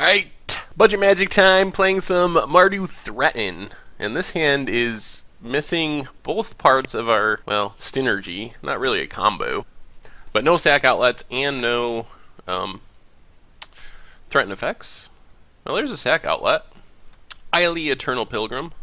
Alright, budget magic time, playing some Mardu Threaten. And this hand is missing both parts of our, well, Synergy. Not really a combo. But no sack outlets and no threaten effects. Well, there's a sack outlet. Iley Eternal Pilgrim.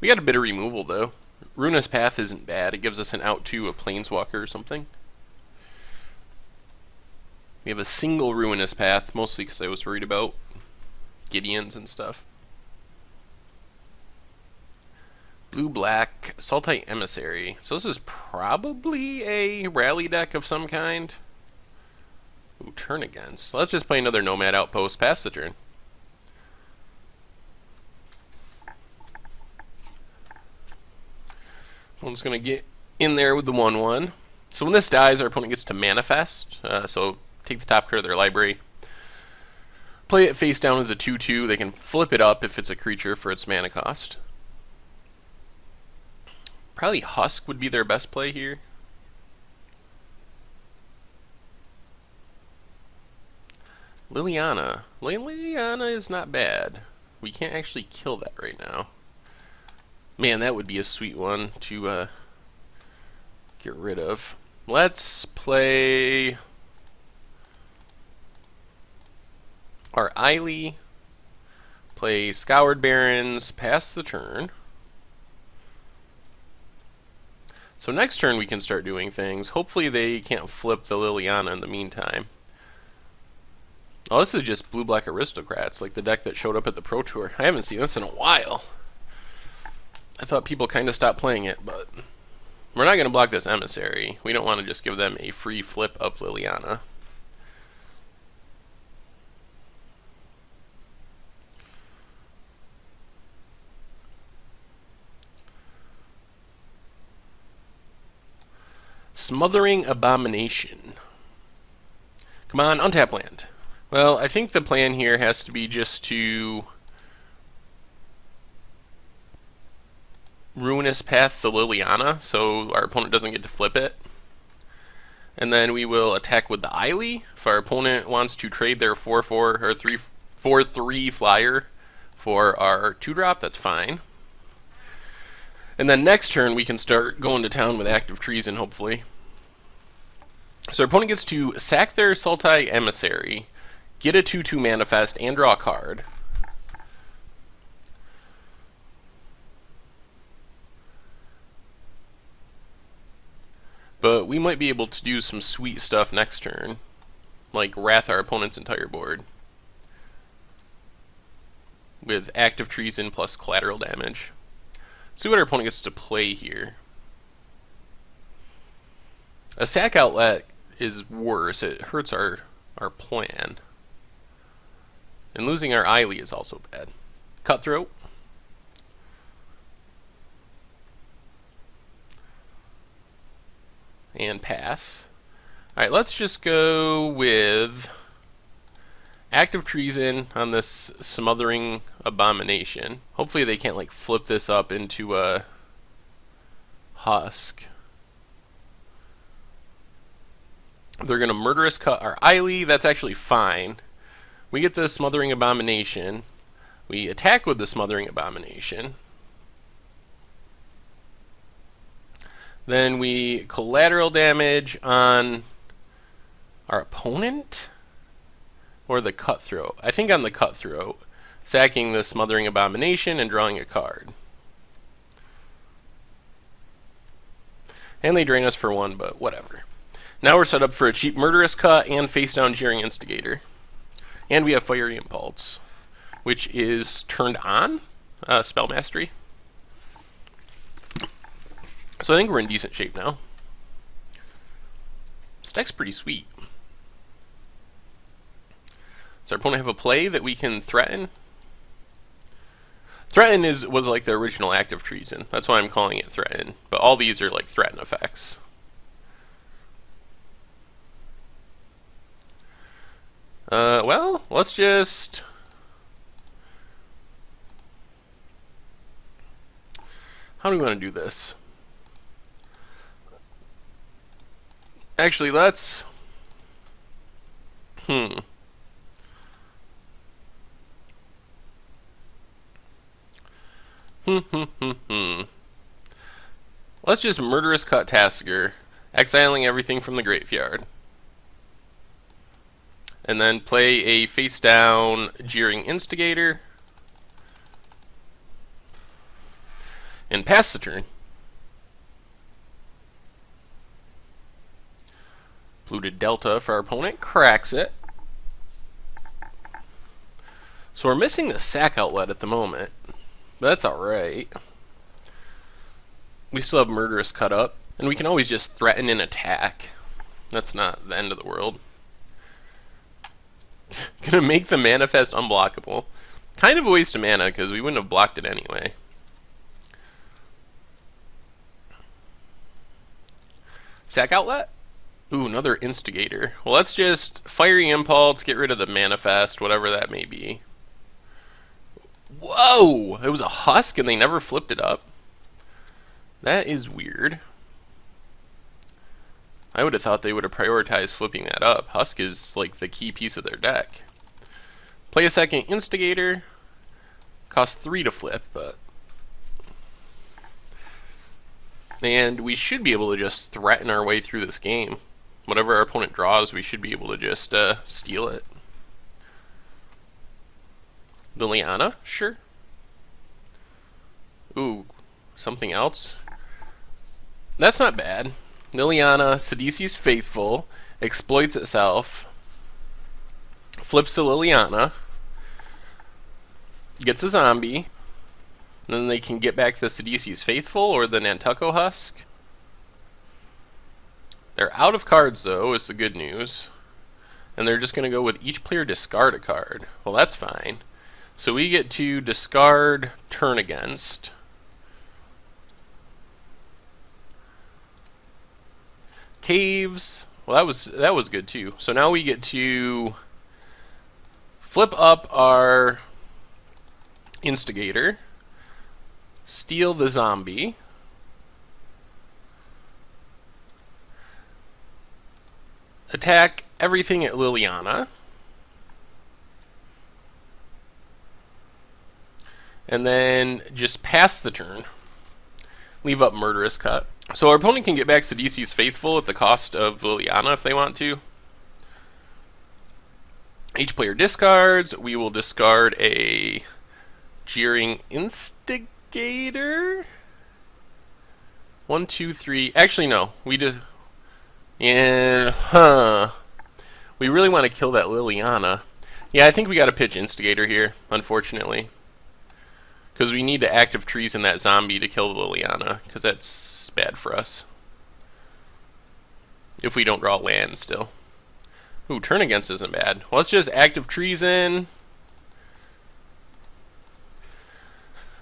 We got a bit of removal, though. Ruinous Path isn't bad. It gives us an out to a Planeswalker or something. We have a single Ruinous Path, mostly because I was worried about Gideons and stuff. Blue-black, Sultai Emissary. So this is probably a rally deck of some kind. Ooh, turn against. So let's just play another Nomad Outpost, pass the turn. One's going to get in there with the 1/1. So when this dies, our opponent gets to manifest. So take the top card of their library. Play it face down as a 2/2. They can flip it up if it's a creature for its mana cost. Probably Husk would be their best play here. Liliana. Liliana is not bad. We can't actually kill that right now. Man, that would be a sweet one to get rid of. Let's play our Iley. Play Scoured Barrens, pass the turn. So next turn we can start doing things. Hopefully they can't flip the Liliana in the meantime. Oh, this is just blue-black Aristocrats, like the deck that showed up at the Pro Tour. I haven't seen this in a while. I thought people kind of stopped playing it, but we're not going to block this Emissary. We don't want to just give them a free flip of Liliana. Smothering Abomination. Come on, untap land. Well, I think the plan here has to be just to Ruinous Path the Liliana, so our opponent doesn't get to flip it. And then we will attack with the Iley. If our opponent wants to trade their 4/4 or 4/3 flyer for our 2-drop, that's fine. And then next turn we can start going to town with Active Treason, hopefully. So our opponent gets to sack their Sultai Emissary, get a 2/2 manifest, and draw a card. But we might be able to do some sweet stuff next turn, like wrath our opponent's entire board with Active Treason plus collateral damage. See what our opponent gets to play here. A sack outlet is worse. It hurts our plan. And losing our Iley is also bad. Cutthroat. And pass. Alright, let's just go with Active Treason on this Smothering Abomination. Hopefully they can't like flip this up into a Husk. They're going to Murderous Cut our Iley. That's actually fine. We get the Smothering Abomination. We attack with the Smothering Abomination. Then we collateral damage on our opponent? Or the Cutthroat? I think on the Cutthroat. Sacking the Smothering Abomination and drawing a card. And they drain us for 1, but whatever. Now we're set up for a cheap Murderous Cut and face down Jeering Instigator. And we have Fiery Impulse, which is turned on, Spell Mastery. So I think we're in decent shape now. This deck's pretty sweet. Does our opponent have a play that we can threaten? Threaten was like the original Active Treason. That's why I'm calling it Threaten. But all these are like threaten effects. Well, let's just... How do we want to do this? Actually, let's... Let's just Murderous Cut Tasker, exiling everything from the graveyard. And then play a face down Jeering Instigator. And pass the turn. Polluted Delta for our opponent, cracks it. So we're missing the sack outlet at the moment. But that's alright. We still have Murderous Cut up. And we can always just threaten and attack. That's not the end of the world. Gonna make the Manifest unblockable. Kind of a waste of mana, because we wouldn't have blocked it anyway. Sack outlet? Ooh, another Instigator. Well, let's just Fiery Impulse, get rid of the Manifest, whatever that may be. Whoa! It was a Husk and they never flipped it up. That is weird. I would have thought they would have prioritized flipping that up. Husk is like the key piece of their deck. Play a second Instigator. Costs 3 to flip, but... And we should be able to just threaten our way through this game. Whatever our opponent draws, we should be able to just steal it. Liliana? Sure. Ooh, something else? That's not bad. Liliana, Sidisi's Faithful, exploits itself, flips to Liliana, gets a zombie, and then they can get back the Sidisi's Faithful or the Nantuko Husk. They're out of cards, though, is the good news. And they're just going to go with each player discard a card. Well, that's fine. So we get to discard turn against. Caves. Well, that was good too. So now we get to flip up our Instigator, steal the zombie, attack everything at Liliana, and then just pass the turn. Leave up Murderous Cut. So our opponent can get back Sidisi's Faithful at the cost of Liliana if they want to. Each player discards. We will discard a Jeering Instigator. 1, 2, 3. Actually, no. We just... Yeah, we really want to kill that Liliana. Yeah, I think we got to pitch Instigator here, unfortunately. Because we need to active trees in that zombie to kill the Liliana, because that's bad for us. If we don't draw land still. Ooh, turn against isn't bad. Well, let's just active trees in.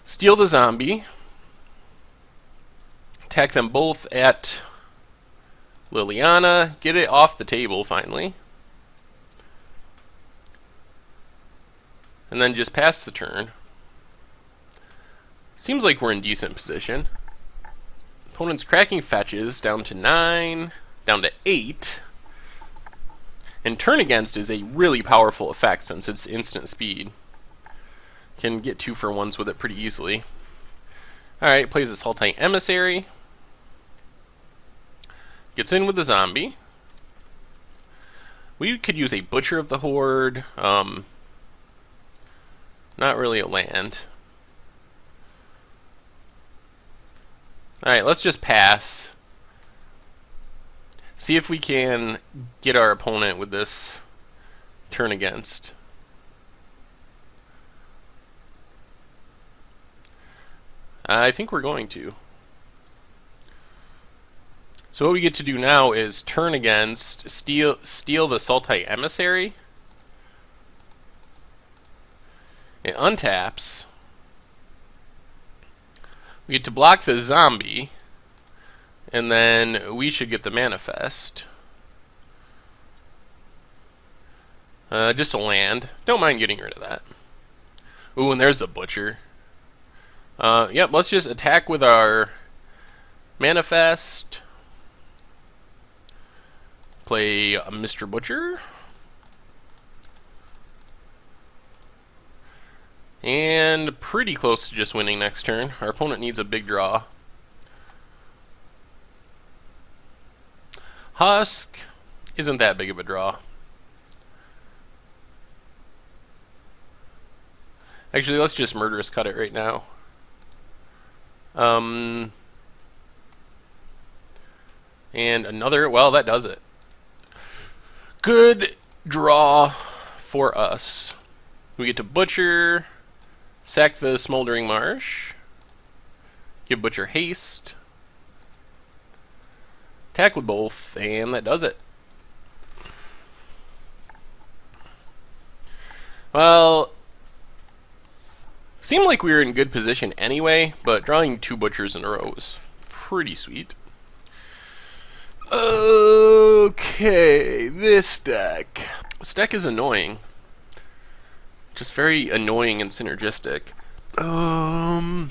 Steal the zombie. Attack them both at Liliana. Get it off the table, finally. And then just pass the turn. Seems like we're in decent position. Opponent's cracking fetches down to 9, down to 8. And turn against is a really powerful effect since it's instant speed. Can get 2-for-1s with it pretty easily. Alright, plays a Sultai Emissary. Gets in with the zombie. We could use a Butcher of the Horde. Not really a land. Alright, let's just pass. See if we can get our opponent with this turn against. I think we're going to. So what we get to do now is turn against, steal the Sultai Emissary. It untaps. We get to block the zombie, and then we should get the Manifest. Just a land. Don't mind getting rid of that. Ooh, and there's the Butcher. Yep, let's just attack with our Manifest. Play Mr. Butcher. And pretty close to just winning next turn. Our opponent needs a big draw. Husk isn't that big of a draw. Actually, let's just murderous cut it right now. And another, well, that does it. Good draw for us. We get to Butcher, sack the Smoldering Marsh, give Butcher haste, attack with both, and that does it. Well, seemed like we were in good position anyway, but drawing 2 Butchers in a row was pretty sweet. Okay, this deck. This deck is annoying. Just very annoying and synergistic. I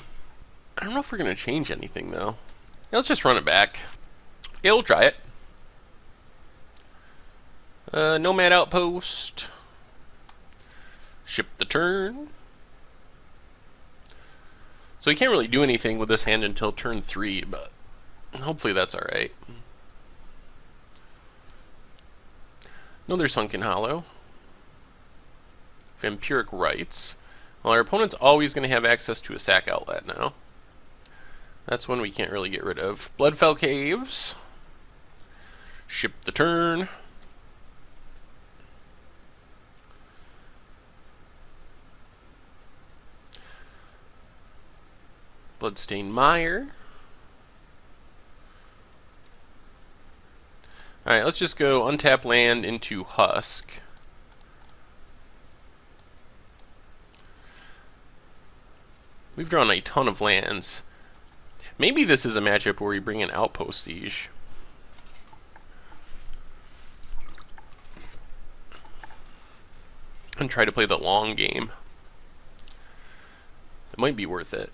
don't know if we're going to change anything, though. Yeah, let's just run it back. Yeah, we'll try it. Nomad Outpost. Ship the turn. So you can't really do anything with this hand until turn 3, but hopefully that's alright. Another Sunken Hollow. Vampiric Rites. Well, our opponent's always going to have access to a sack outlet now. That's one we can't really get rid of. Bloodfell Caves. Ship the turn. Bloodstained Mire. Alright, let's just go untap land into Husk. We've drawn a ton of lands. Maybe this is a matchup where we bring in Outpost Siege. And try to play the long game. It might be worth it.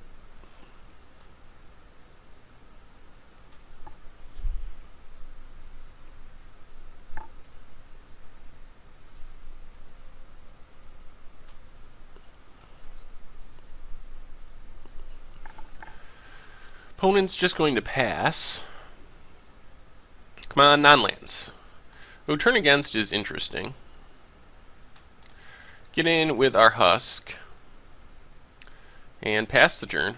Opponent's just going to pass. Come on, non-lands. What turn against is interesting. Get in with our Husk. And pass the turn.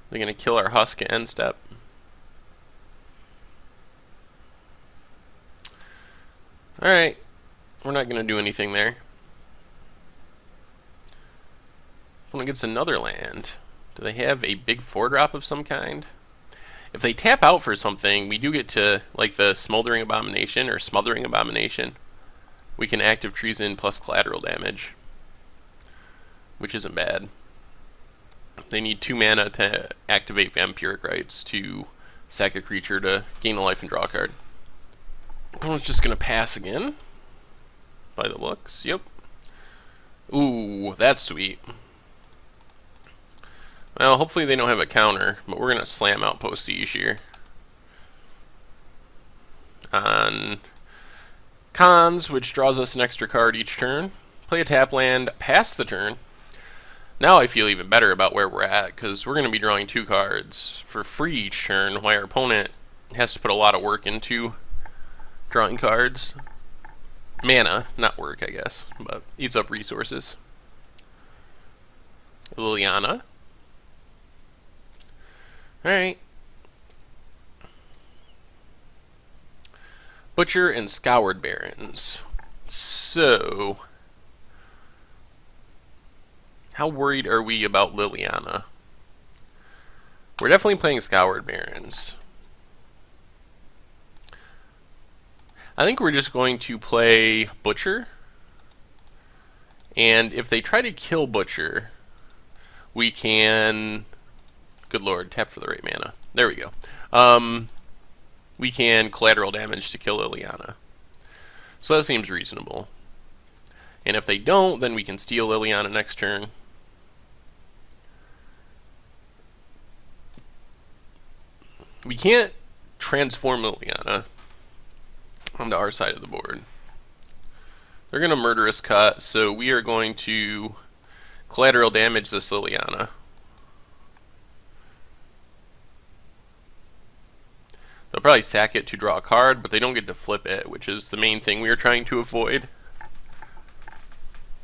They're going to kill our Husk at end step. Alright. We're not going to do anything there. Opponent gets another land. Do they have a big 4-drop of some kind? If they tap out for something, we do get to, like the Smoldering Abomination or Smothering Abomination. We can active treason plus collateral damage, which isn't bad. They need 2 mana to activate Vampiric Rites to sack a creature to gain a life and draw a card. Opponent's just going to pass again, by the looks. Yep. Ooh, that's sweet. Well, hopefully they don't have a counter, but we're going to slam Outpost Siege here. On Cons, which draws us an extra card each turn. Play a tap land, pass the turn. Now I feel even better about where we're at, because we're going to be drawing 2 cards for free each turn, while our opponent has to put a lot of work into drawing cards. Mana, not work, I guess, but eats up resources. Liliana. Alright. Butcher and Scoured Barrens. So, how worried are we about Liliana? We're definitely playing Scoured Barrens. I think we're just going to play Butcher. And if they try to kill Butcher, we can... Good lord, tap for the right mana. There we go. We can collateral damage to kill Liliana. So that seems reasonable. And if they don't, then we can steal Liliana next turn. We can't transform Liliana onto our side of the board. They're going to Murderous Cut, so we are going to collateral damage this Liliana. They'll probably sack it to draw a card, but they don't get to flip it, which is the main thing we are trying to avoid.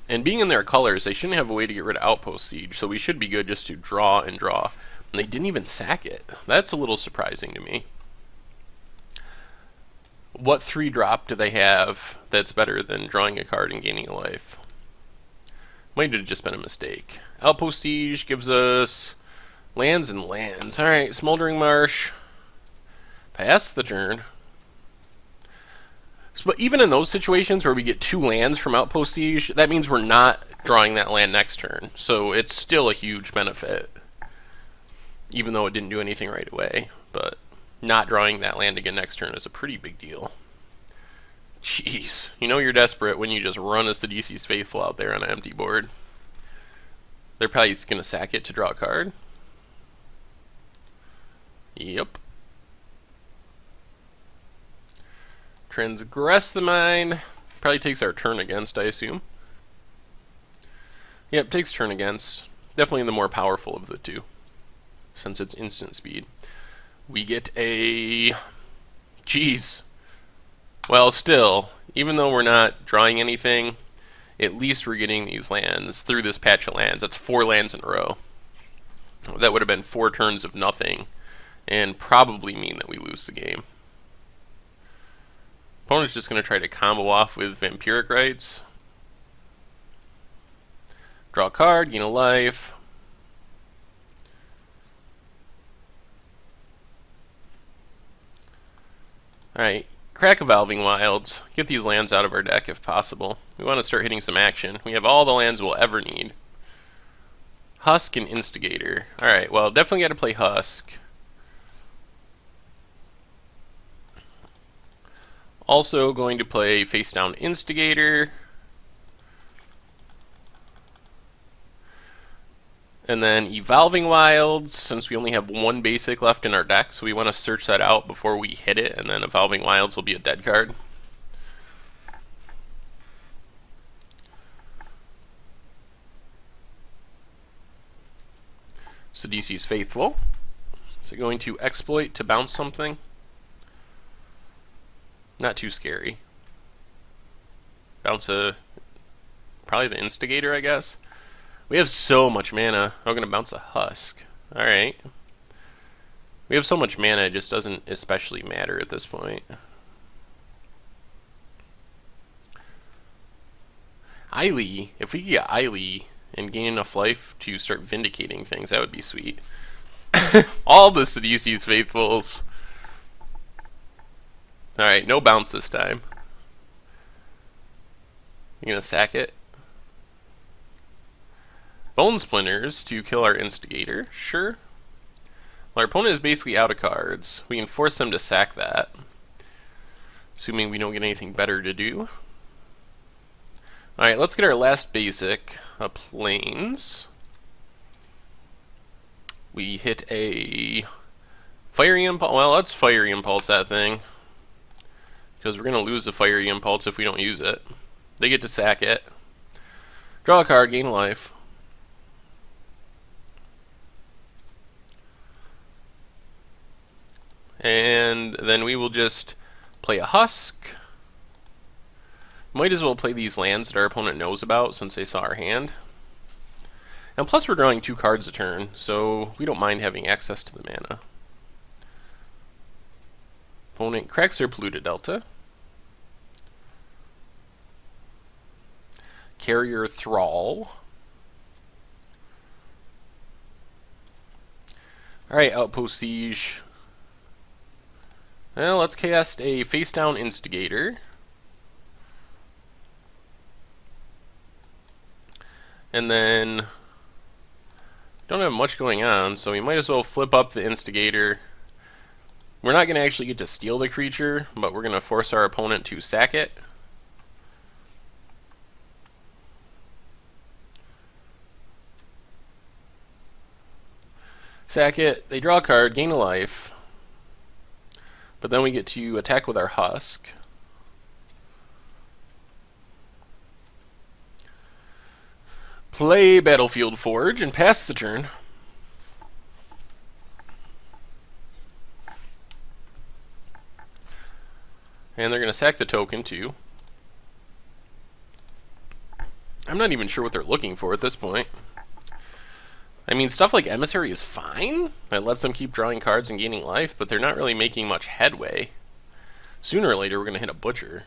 And being in their colors, they shouldn't have a way to get rid of Outpost Siege, so we should be good just to draw and draw. And they didn't even sack it. That's a little surprising to me. What 3-drop do they have that's better than drawing a card and gaining a life? Might have just been a mistake. Outpost Siege gives us lands and lands. Alright, Smoldering Marsh. Pass the turn. But even in those situations where we get 2 lands from Outpost Siege, that means we're not drawing that land next turn. So it's still a huge benefit. Even though it didn't do anything right away. But not drawing that land again next turn is a pretty big deal. Jeez. You know you're desperate when you just run a Sidisi's Faithful out there on an empty board. They're probably just going to sack it to draw a card. Yep. Transgress the Mind. Probably takes our turn against, I assume. Yep, takes turn against. Definitely the more powerful of the two, since it's instant speed. We get a... Jeez. Well, still, even though we're not drawing anything, at least we're getting these lands through this patch of lands. That's 4 lands in a row. That would have been 4 turns of nothing, and probably mean that we lose the game. Opponent's just going to try to combo off with Vampiric Rites. Draw a card, gain a life. Alright, crack Evolving Wilds. Get these lands out of our deck if possible. We want to start hitting some action. We have all the lands we'll ever need. Husk and Instigator. Alright, well, definitely got to play Husk. Also going to play face down Instigator. And then Evolving Wilds, since we only have 1 basic left in our deck, so we want to search that out before we hit it, and then Evolving Wilds will be a dead card. Sidisi's Faithful. Is it going to exploit to bounce something? Not too scary. Bounce probably the Instigator, I guess. We have so much mana. I'm going to bounce a Husk. Alright. We have so much mana, it just doesn't especially matter at this point. Eily. If we could get Eily and gain enough life to start vindicating things, that would be sweet. All the Sidisi's Faithfuls. Alright, no bounce this time. You gonna sack it? Bone Splinters to kill our Instigator. Sure. Well, our opponent is basically out of cards. We can force them to sack that. Assuming we don't get anything better to do. Alright, let's get our last basic. Plains. We hit a Fiery Impulse. Well, let's Fiery Impulse that thing. Because we're going to lose the Fiery Impulse if we don't use it. They get to sack it. Draw a card, gain life. And then we will just play a Husk. Might as well play these lands that our opponent knows about since they saw our hand. And plus we're drawing 2 cards a turn, so we don't mind having access to the mana. Opponent cracks their Polluted Delta. Carrier Thrall. Alright, Outpost Siege. Well, let's cast a face down Instigator. And then don't have much going on, so we might as well flip up the Instigator. We're not going to actually get to steal the creature, but we're going to force our opponent to sack it. Sack it, they draw a card, gain a life. But then we get to attack with our Husk. Play Battlefield Forge and pass the turn. And they're going to sack the token too. I'm not even sure what they're looking for at this point. I mean, stuff like Emissary is fine. It lets them keep drawing cards and gaining life, but they're not really making much headway. Sooner or later, we're going to hit a Butcher.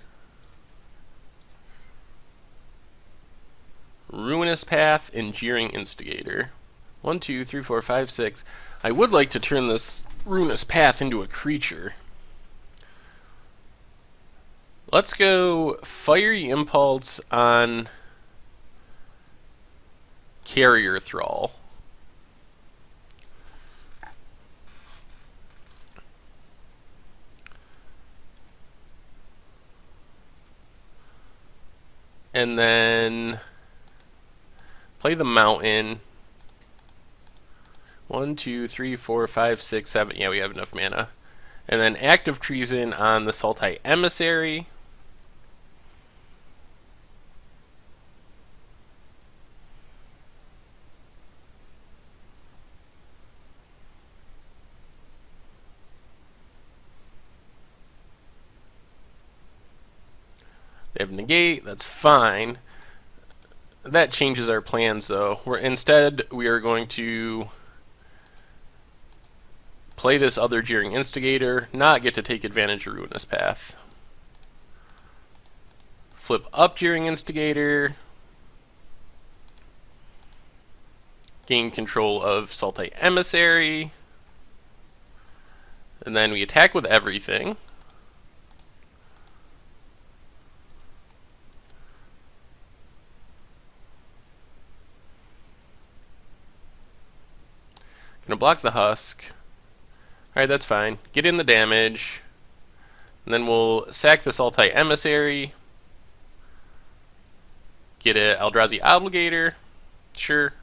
Ruinous Path and Jeering Instigator. 1, 2, 3, 4, 5, 6. I would like to turn this Ruinous Path into a creature. Let's go Fiery Impulse on Carrier Thrall. And then play the Mountain. 1, 2, 3, 4, 5, 6, 7. Yeah, we have enough mana. And then Act of Treason on the Sultai Emissary. They have Negate, that's fine. That changes our plans though. Instead, we are going to play this other Jeering Instigator, not get to take advantage of Ruinous Path. Flip up Jeering Instigator. Gain control of Sultai Emissary. And then we attack with everything. Gonna block the Husk. Alright, that's fine. Get in the damage. And then we'll sack the Sultai Emissary. Get a Eldrazi Obligator. Sure.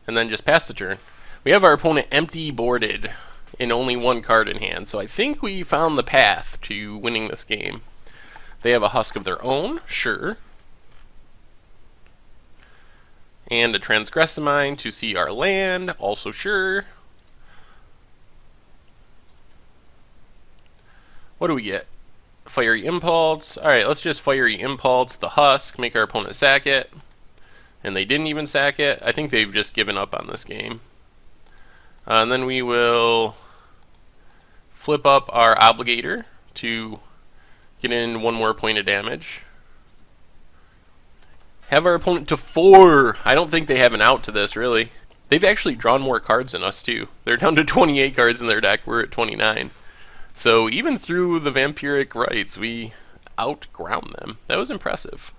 And then just pass the turn. We have our opponent empty boarded and only one card in hand. So I think we found the path to winning this game. They have a Husk of their own. Sure. And a Transgressamine to see our land, also sure. What do we get? Fiery Impulse. Alright, let's just Fiery Impulse the Husk, make our opponent sack it. And they didn't even sack it. I think they've just given up on this game. And then we will flip up our Obligator to get in one more point of damage. Have our opponent to 4. I don't think they have an out to this, really. They've actually drawn more cards than us, too. They're down to 28 cards in their deck. We're at 29. So even through the Vampiric Rites, we outground them. That was impressive.